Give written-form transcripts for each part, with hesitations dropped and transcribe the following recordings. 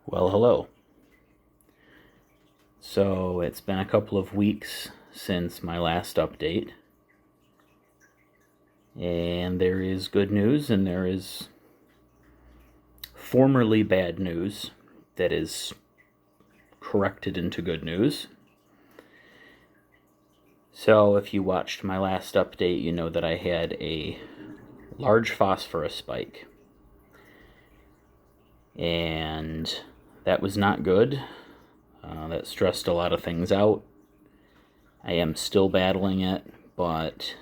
Well, hello. So it's been a couple of weeks since my last update, and there is good news and there is formerly bad news that is corrected into good news. So if you watched my last update, you know that I had a large phosphorus spike, and that was not good. That stressed a lot of things out. I am still battling it, but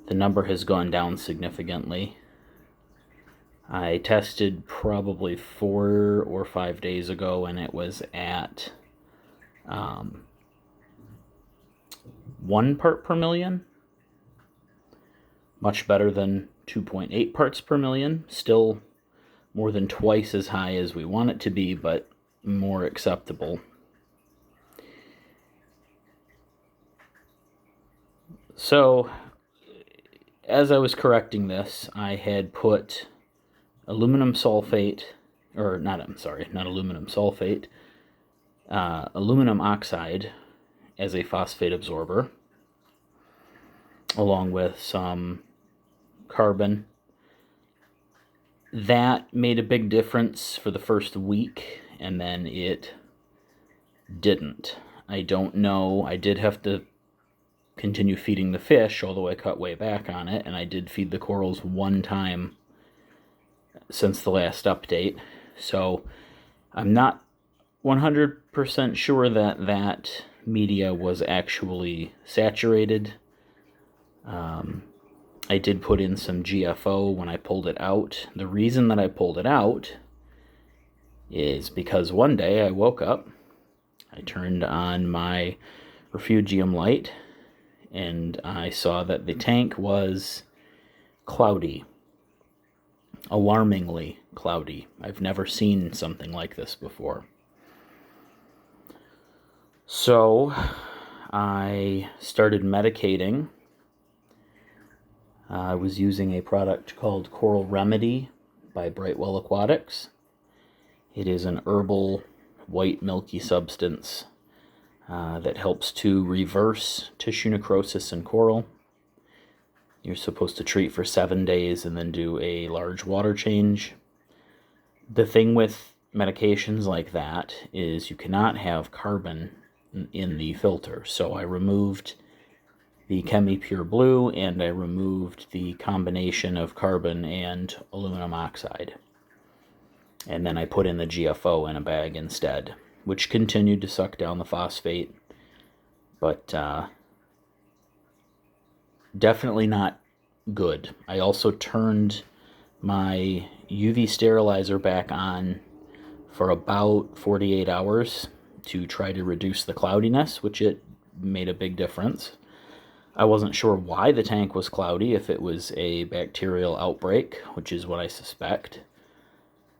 the number has gone down significantly. I tested probably 4 or 5 days ago, and it was at 1 part per million. Much better than 2.8 parts per million. Still more than twice as high as we want it to be, but more acceptable. So, as I was correcting this, I had put aluminum sulfate, or not aluminum sulfate, aluminum oxide as a phosphate absorber, along with some carbon. That made a big difference for the first week, and then it didn't. I don't know. I did have to continue feeding the fish, although I cut way back on it, and I did feed the corals one time since the last update. So I'm not 100% sure that that media was actually saturated. I did put in some GFO when I pulled it out. The reason that I pulled it out is because one day I woke up, I turned on my refugium light, and I saw that the tank was cloudy. Alarmingly cloudy. I've never seen something like this before. So I started medicating. I was using a product called Coral Remedy by Brightwell Aquatics. It is an herbal white milky substance that helps to reverse tissue necrosis in coral. You're supposed to treat for 7 days and then do a large water change. The thing with medications like that is you cannot have carbon in the filter. So I removed the ChemiPure Blue, and I removed the combination of carbon and aluminum oxide. And then I put in the GFO in a bag instead, which continued to suck down the phosphate, but definitely not good. I also turned my UV sterilizer back on for about 48 hours to try to reduce the cloudiness, which it made a big difference. I wasn't sure why the tank was cloudy, if it was a bacterial outbreak, which is what I suspect,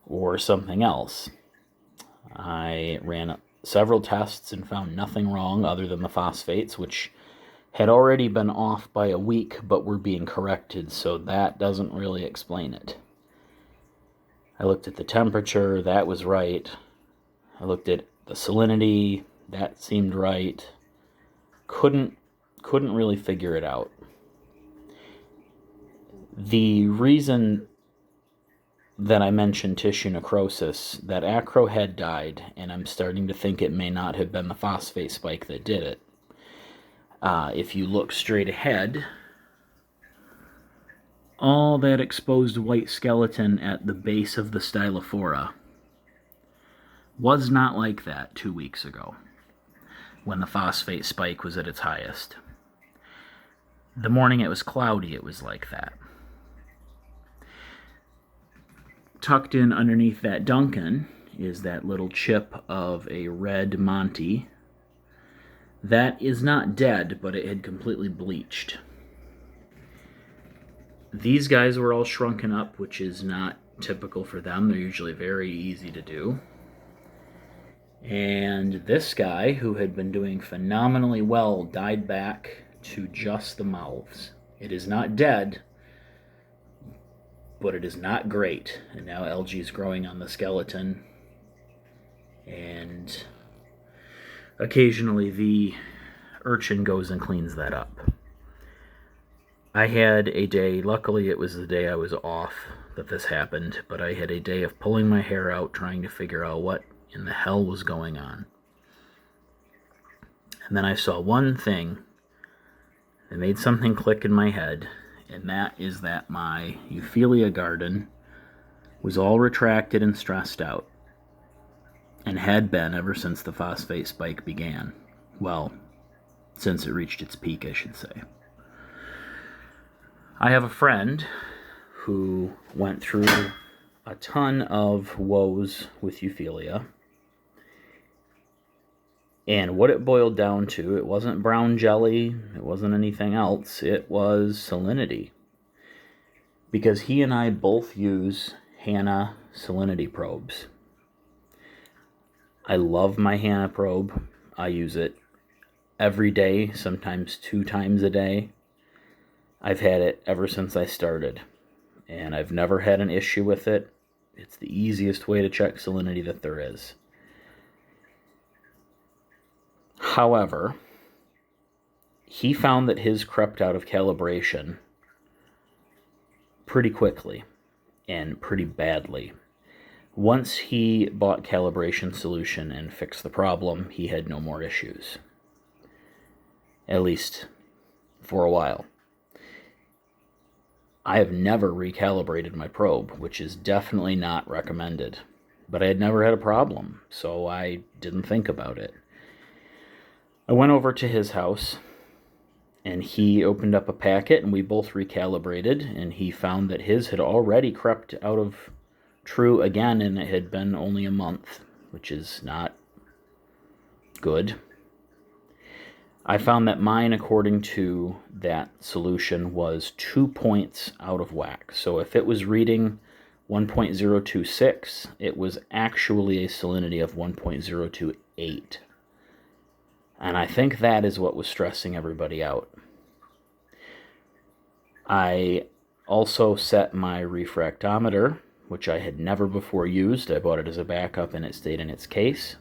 or something else. I ran several tests and found nothing wrong other than the phosphates, which had already been off by a week but were being corrected, so that doesn't really explain it. I looked at the temperature, that was right. I looked at the salinity, that seemed right. Couldn't really figure it out. The reason that I mentioned tissue necrosis, that acro had died, and I'm starting to think it may not have been the phosphate spike that did it. If you look straight ahead, all that exposed white skeleton at the base of the stylophora was not like that 2 weeks ago, when the phosphate spike was at its highest. The morning it was cloudy, it was like that. Tucked in underneath that Duncan is that little chip of a red Monty. That is not dead, but it had completely bleached. These guys were all shrunken up, which is not typical for them. They're usually very easy to do. And this guy, who had been doing phenomenally well, died back to just the mouths. It is not dead, but it is not great. And now algae is growing on the skeleton, and occasionally the urchin goes and cleans that up. I had a day, luckily it was the day I was off that this happened, but I had a day of pulling my hair out trying to figure out what in the hell was going on. And then I saw one thing that made something click in my head, and that is that my Euphyllia garden was all retracted and stressed out, and had been ever since the phosphate spike began. Well, since it reached its peak, I should say. I have a friend who went through a ton of woes with Euphyllia. And what it boiled down to, it wasn't brown jelly, it wasn't anything else, it was salinity. Because he and I both use Hanna salinity probes. I love my Hanna probe. I use it every day, sometimes 2 times a day. I've had it ever since I started, and I've never had an issue with it. It's the easiest way to check salinity that there is. However, he found that his crept out of calibration pretty quickly and pretty badly. Once he bought calibration solution and fixed the problem, he had no more issues. At least for a while. I have never recalibrated my probe, which is definitely not recommended. But I had never had a problem, so I didn't think about it. I went over to his house, and he opened up a packet, and we both recalibrated, and he found that his had already crept out of true again, and it had been only a month, which is not good. I found that mine, according to that solution, was 2 points out of whack. So if it was reading 1.026, it was actually a salinity of 1.028. And I think that is what was stressing everybody out. I also set my refractometer, which I had never before used. I bought it as a backup and it stayed in its case.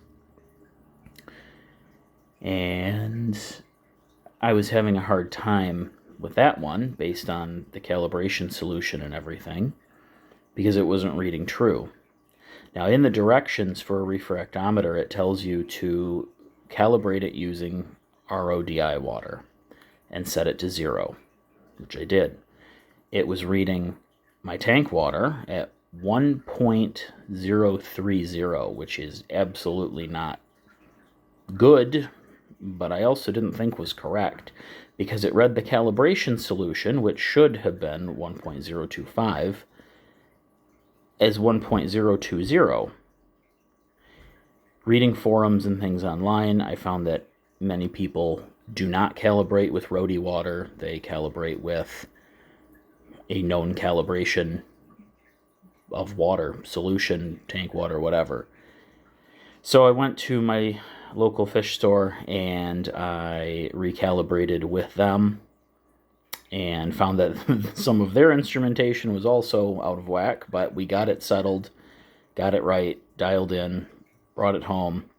And I was having a hard time with that one based on the calibration solution and everything because it wasn't reading true. Now, in the directions for a refractometer, it tells you to calibrate it using RODI water and set it to 0, which I did. It was reading my tank water at 1.030, which is absolutely not good, but I also didn't think was correct because it read the calibration solution, which should have been 1.025, as 1.020. Reading forums and things online, I found that many people do not calibrate with Rhody water. They calibrate with a known calibration of water, solution, tank water, whatever. So I went to my local fish store and I recalibrated with them and found that some of their instrumentation was also out of whack, but we got it settled, got it right, dialed in, brought it home,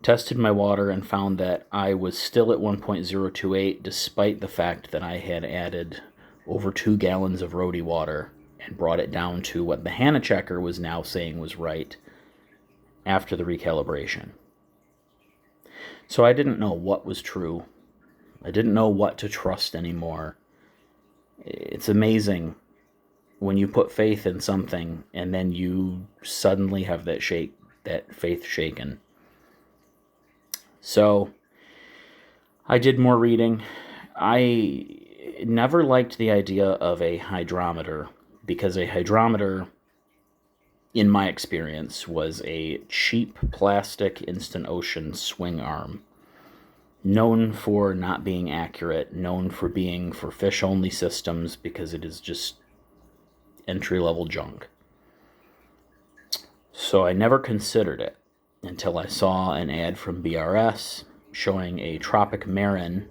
tested my water, and found that I was still at 1.028 despite the fact that I had added over 2 gallons of Rhody water and brought it down to what the Hanna checker was now saying was right after the recalibration. So I didn't know what was true. I didn't know what to trust anymore. It's amazing when you put faith in something and then you suddenly have that faith shaken. So I did more reading. I never liked the idea of a hydrometer because a hydrometer, in my experience, was a cheap plastic instant ocean swing arm, known for not being accurate, known for being for fish-only systems because it is just entry-level junk. So I never considered it until I saw an ad from BRS showing a Tropic Marin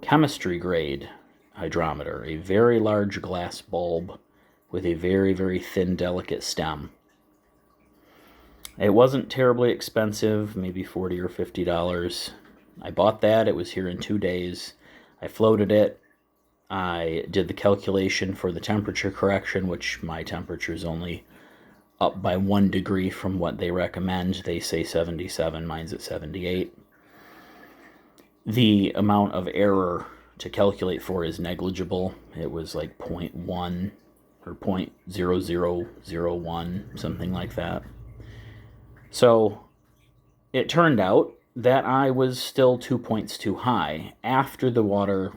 chemistry grade hydrometer, a very large glass bulb with a very, very thin, delicate stem. It wasn't terribly expensive, maybe $40 or $50. I bought that. It was here in 2 days. I floated it. I did the calculation for the temperature correction, which my temperature is only up by 1 degree from what they recommend. They say 77, mine's at 78. The amount of error to calculate for is negligible. It was like 0.1 or 0.0001, something like that. So it turned out that I was still 2 points too high after the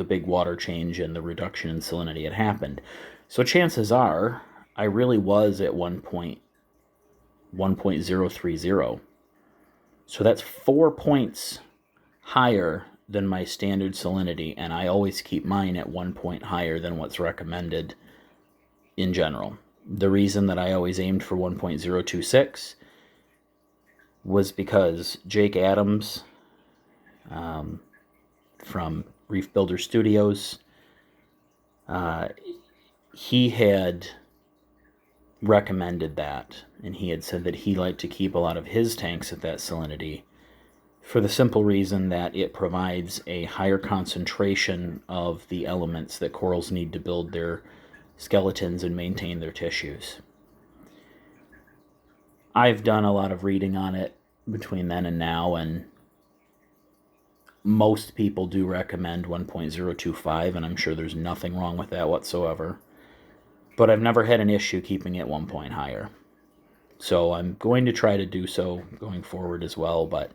big water change and the reduction in salinity had happened. So chances are I really was at 1.030. So that's 4 points higher than my standard salinity, and I always keep mine at 1 point higher than what's recommended in general. The reason that I always aimed for 1.026 was because Jake Adams from Reef Builder Studios, he had recommended that, and he had said that he liked to keep a lot of his tanks at that salinity for the simple reason that it provides a higher concentration of the elements that corals need to build their skeletons and maintain their tissues. I've done a lot of reading on it between then and now, and most people do recommend 1.025, and I'm sure there's nothing wrong with that whatsoever. But I've never had an issue keeping it 1 point higher. So I'm going to try to do so going forward as well, but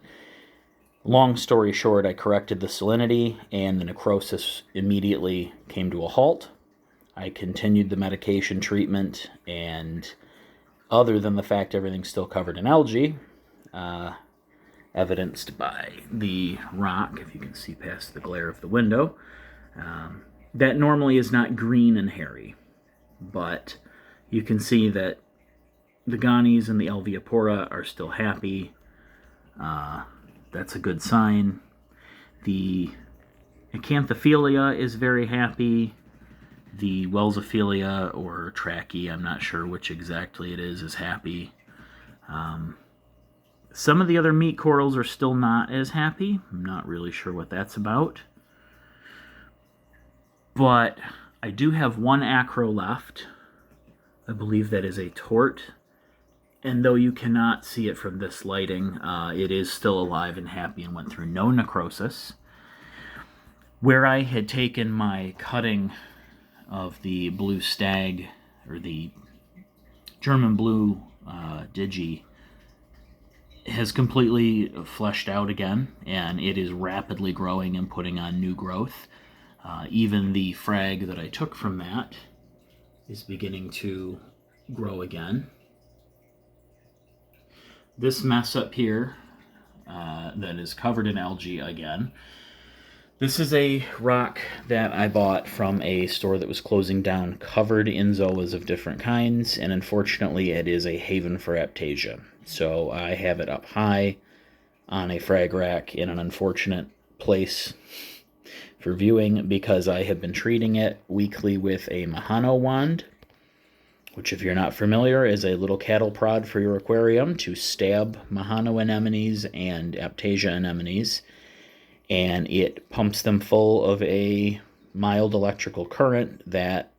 long story short, I corrected the salinity, and the necrosis immediately came to a halt. I continued the medication treatment, and other than the fact everything's still covered in algae, evidenced by the rock, if you can see past the glare of the window, that normally is not green and hairy, but you can see that the Gonies and the Alveopora are still happy. That's a good sign. The Acanthophilia is very happy. The Welsophilia, or Trachy, I'm not sure which exactly it is happy. Some of the other meat corals are still not as happy. I'm not really sure what that's about. But I do have one acro left. I believe that is a tort. And though you cannot see it from this lighting, it is still alive and happy and went through no necrosis. Where I had taken my cutting of the blue stag, or the German blue digi, has completely fleshed out again, and it is rapidly growing and putting on new growth. Even the frag that I took from that is beginning to grow again. This mess up here that is covered in algae again, this is a rock that I bought from a store that was closing down, covered in zoas of different kinds, and unfortunately it is a haven for Aptasia. So I have it up high on a frag rack in an unfortunate place for viewing, because I have been treating it weekly with a Mahano wand, which, if you're not familiar, is a little cattle prod for your aquarium to stab Mahano anemones and Aptasia anemones, and it pumps them full of a mild electrical current that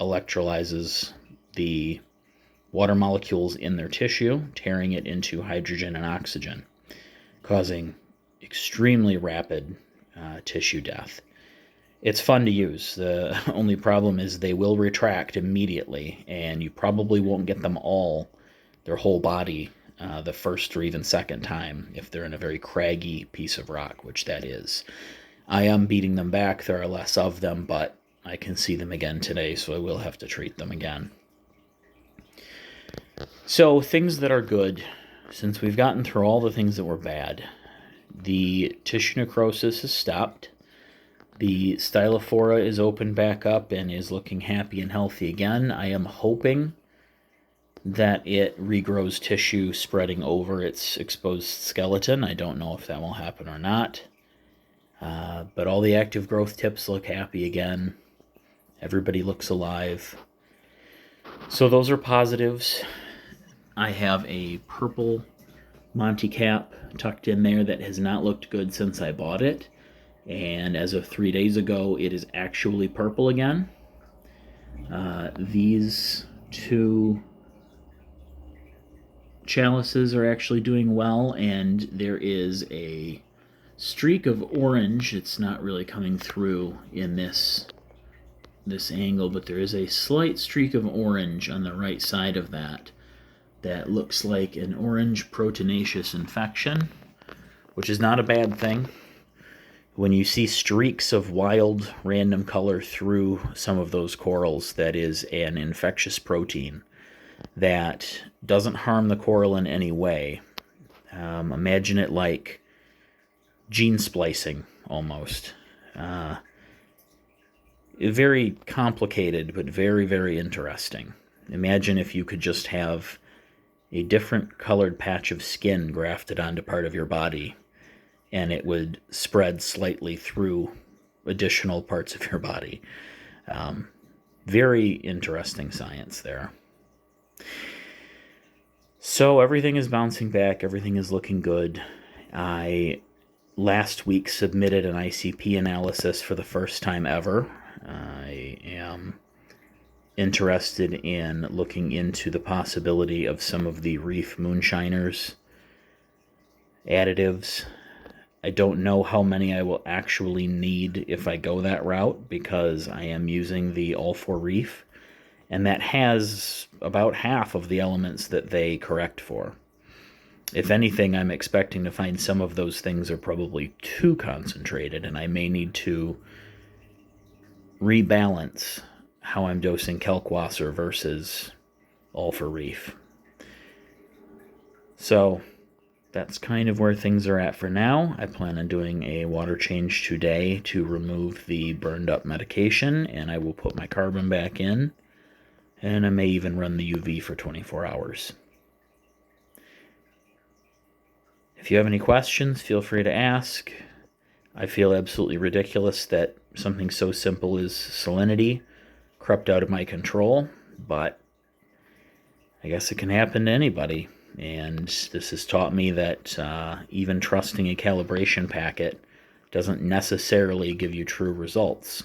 electrolyzes the water molecules in their tissue, tearing it into hydrogen and oxygen, causing extremely rapid tissue death. It's fun to use. The only problem is they will retract immediately, and you probably won't get them all, their whole body, the first or even second time if they're in a very craggy piece of rock, which that is. I am beating them back. There are less of them, but I can see them again today, so I will have to treat them again. So, things that are good, since we've gotten through all the things that were bad, the tissue necrosis has stopped. The Stylophora is opened back up and is looking happy and healthy again. I am hoping that it regrows tissue spreading over its exposed skeleton. I don't know if that will happen or not. But all the active growth tips look happy again. Everybody looks alive. So those are positives. I have a purple Monty cap tucked in there that has not looked good since I bought it. And as of 3 days ago, it is actually purple again. These two chalices are actually doing well, and there is a streak of orange. It's not really coming through in this angle, but there is a slight streak of orange on the right side of that looks like an orange proteinaceous infection, which is not a bad thing. When you see streaks of wild random color through some of those corals, that is an infectious protein that doesn't harm the coral in any way. Imagine it like gene splicing almost. Very complicated, but very, very interesting. Imagine if you could just have a different colored patch of skin grafted onto part of your body, and it would spread slightly through additional parts of your body. Very interesting science there. So everything is bouncing back. Everything is looking good. I last week submitted an ICP analysis for the first time ever. I am interested in looking into the possibility of some of the Reef Moonshiners additives. I don't know how many I will actually need if I go that route, because I am using the All for Reef, and that has about half of the elements that they correct for. If anything, I'm expecting to find some of those things are probably too concentrated, and I may need to rebalance how I'm dosing Kalkwasser versus All for Reef. So that's kind of where things are at for now. I plan on doing a water change today to remove the burned up medication, and I will put my carbon back in, and I may even run the UV for 24 hours. If you have any questions, feel free to ask. I feel absolutely ridiculous that something so simple as salinity crept out of my control, but I guess it can happen to anybody. And this has taught me that even trusting a calibration packet doesn't necessarily give you true results.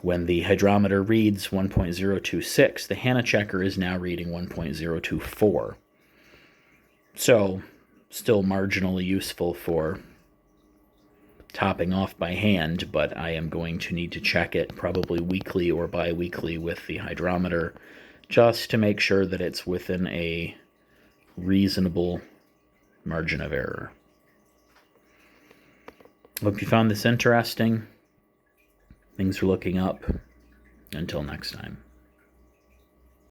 When the hydrometer reads 1.026, the Hanna checker is now reading 1.024. So, still marginally useful for topping off by hand, but I am going to need to check it probably weekly or bi-weekly with the hydrometer, just to make sure that it's within a reasonable margin of error. Hope you found this interesting. Things are looking up. Until next time.